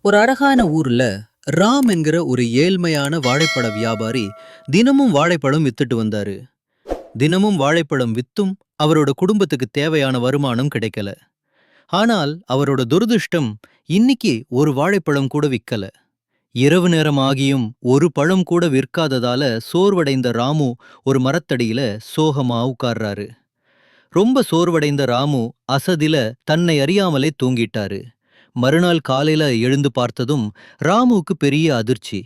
ஒரு அழகான ஊர்ல ராம் என்கிற ஒரு ஏழ்மையான வாழைப்பழ வியாபாரி தினமும் வாழைப்பழம் வித்துட்டு வந்தாரு. தினமும் வாழைப்பழம் வித்தும் அவரோட குடும்பத்துக்கு தேவையான வருமானம் கிடைக்கல. ஆனால் அவரோட துரதிர்ஷ்டம், இன்னைக்கு ஒரு வாழைப்பழம் கூட விக்கல. இரவு நேரம் ஆகியும் ஒரு பழம் கூட விற்காததால சோர்வடைந்த ராமு ஒரு மரத்தடியில சோகமா உட்கார்றாரு. ரொம்ப சோர்வடைந்த ராமு அசதில தன்னை அறியாமலே தூங்கிட்டாரு. மறுநாள் காலையில எழுந்து பார்த்ததும் ராமுவுக்கு பெரிய அதிர்ச்சி.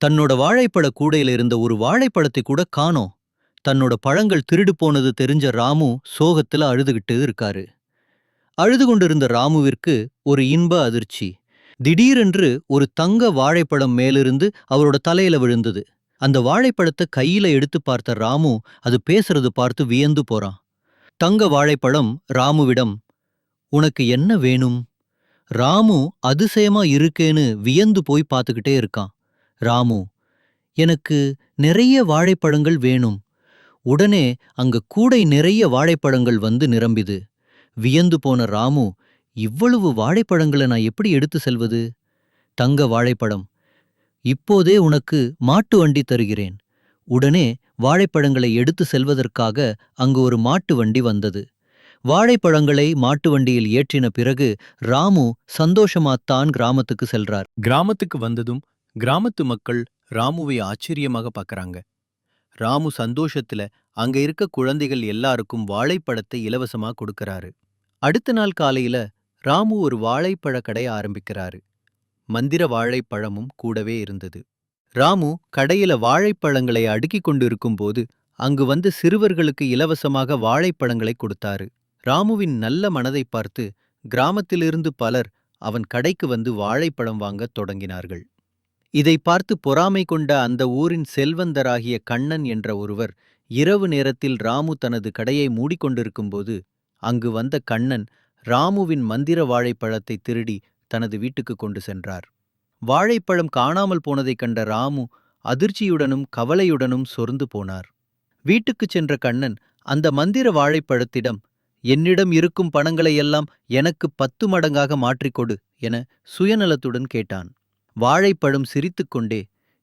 தன்னோட வாழைப்பழ கூடையில இருந்த ஒரு வாழைப்பழத்தை கூட காணோம். தன்னோட பழங்கள் திருடு போனது தெரிஞ்ச ராமு சோகத்துல அழுதுகிட்டு இருக்காரு. அழுது கொண்டிருந்த ராமுவிற்கு ஒரு இன்ப அதிர்ச்சி. திடீரென்று ஒரு தங்க வாழைப்பழம் மேலிருந்து அவரோட தலையில விழுந்தது. அந்த வாழைப்பழத்தை கையில எடுத்து பார்த்த ராமு அது பேசுறது பார்த்து வியந்து போறான். தங்க வாழைப்பழம் ராமுவிடம், "உனக்கு என்ன வேணும்?" ராமு அதிசயமா இருக்கேன்னு வியந்து போய் பார்த்துக்கிட்டே இருக்கான். ராமு, "எனக்கு நிறைய வாழைப்பழங்கள் வேணும்." உடனே அங்க கூடை நிறைய வாழைப்பழங்கள் வந்து நிரம்பிது. வியந்து போன ராமு, "இவ்வளவு வாழைப்பழங்களை நான் எப்படி எடுத்து செல்வது?" தங்க வாழைப்பழம், "இப்போதே உனக்கு மாட்டு வண்டி தருகிறேன்." உடனே வாழைப்பழங்களை எடுத்து செல்வதற்காக அங்கு ஒரு மாட்டு வண்டி வந்தது. வாழைப்பழங்களை மாட்டு வண்டியில் ஏற்றின பிறகு ராமு சந்தோஷமாத்தான் கிராமத்துக்கு செல்றார். கிராமத்துக்கு வந்ததும் கிராமத்து மக்கள் ராமுவை ஆச்சரியமாக பார்க்கறாங்க. ராமு சந்தோஷத்துல அங்க இருக்க குழந்தைகள் எல்லாருக்கும் வாழைப்பழத்தை இலவசமா கொடுக்கறாரு. அடுத்த நாள் காலையில ராமு ஒரு வாழைப்பழ கடை ஆரம்பிக்கிறாரு. மந்திர வாழைப்பழமும் கூடவே இருந்தது. ராமு கடையில வாழைப்பழங்களை அடுக்கிக் கொண்டு இருக்கும்போது அங்கு வந்து சிறுவர்களுக்கு இலவசமாக வாழைப்பழங்களை கொடுத்தாரு. ராமுவின் நல்ல மனதை பார்த்து கிராமத்திலிருந்து பலர் அவன் கடைக்கு வந்து வாழைப்பழம் வாங்கத் தொடங்கினார்கள். இதை பார்த்து பொறாமை கொண்ட அந்த ஊரின் செல்வந்தராகிய கண்ணன் என்ற ஒருவர் இரவு நேரத்தில் ராமு தனது கடையை மூடிக்கொண்டிருக்கும்போது அங்கு வந்த கண்ணன் ராமுவின் மந்திர வாழைப்பழத்தை திருடி தனது வீட்டுக்கு கொண்டு சென்றார். வாழைப்பழம் காணாமல் போனதைக் கண்ட ராமு அதிர்ச்சியுடனும் கவலையுடனும் சொர்ந்து போனார். வீட்டுக்குச் சென்ற கண்ணன் அந்த மந்திர வாழைப்பழத்திடம், "என்னிடம் இருக்கும் பணங்களையெல்லாம் எனக்கு 10 மடங்காக மாற்றிக்கொடு" என சுயநலத்துடன் கேட்டான். வாழைப்பழம் சிரித்துக்கொண்டே,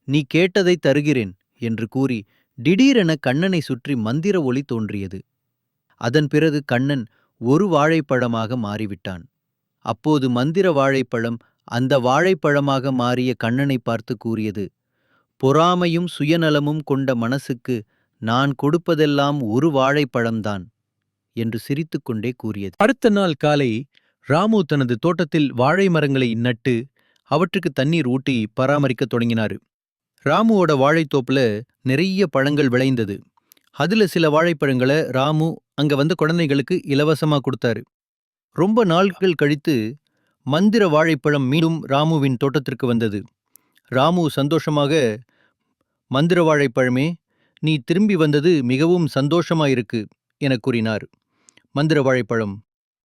"நீ கேட்டதை தருகிறேன்" என்று கூறி திடீரென கண்ணனை சுற்றி மந்திர ஒளி தோன்றியது. அதன் பிறகு கண்ணன் ஒரு வாழைப்பழமாக மாறிவிட்டான். அப்போது மந்திர வாழைப்பழம் அந்த வாழைப்பழமாக மாறிய கண்ணனை பார்த்து கூறியது, "பொறாமையும் சுயநலமும் கொண்ட மனசுக்கு நான் கொடுப்பதெல்லாம் ஒரு வாழைப்பழம்தான்" என்று சிரித்துக்கொண்டே கூறியது. அடுத்த நாள் காலை ராமு தனது தோட்டத்தில் வாழை மரங்களை நட்டு அவற்றுக்கு தண்ணீர் ஊட்டி பராமரிக்கத் தொடங்கினாரு. ராமுவோட வாழைத்தோப்புல நிறைய பழங்கள் விளைந்தது. அதுல சில வாழைப்பழங்களை ராமு அங்க வந்த குழந்தைகளுக்கு இலவசமா கொடுத்தாரு. ரொம்ப நாட்கள் கழித்து மந்திர வாழைப்பழம் மீண்டும் ராமுவின் தோட்டத்திற்கு வந்தது. ராமு சந்தோஷமாக, "மந்திர வாழைப்பழமே, நீ திரும்பி வந்தது மிகவும் சந்தோஷமாயிருக்கு" என கூறினார். மந்திர வாழைப்பழம்,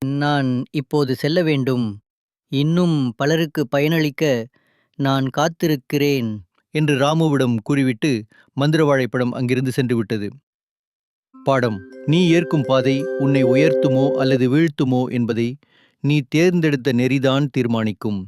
"நான் இப்போது செல்ல வேண்டும். இன்னும் பலருக்கு பயனளிக்க நான் காத்திருக்கிறேன்" என்று ராமுவிடம் கூறிவிட்டு மந்திர வாழைப்பழம் அங்கிருந்து சென்று விட்டது. பாடம்: நீ ஏற்கும் பாதை உன்னை உயர்த்துமோ அல்லது வீழ்த்துமோ என்பதை நீ தேர்ந்தெடுத்த நெறிதான் தீர்மானிக்கும்.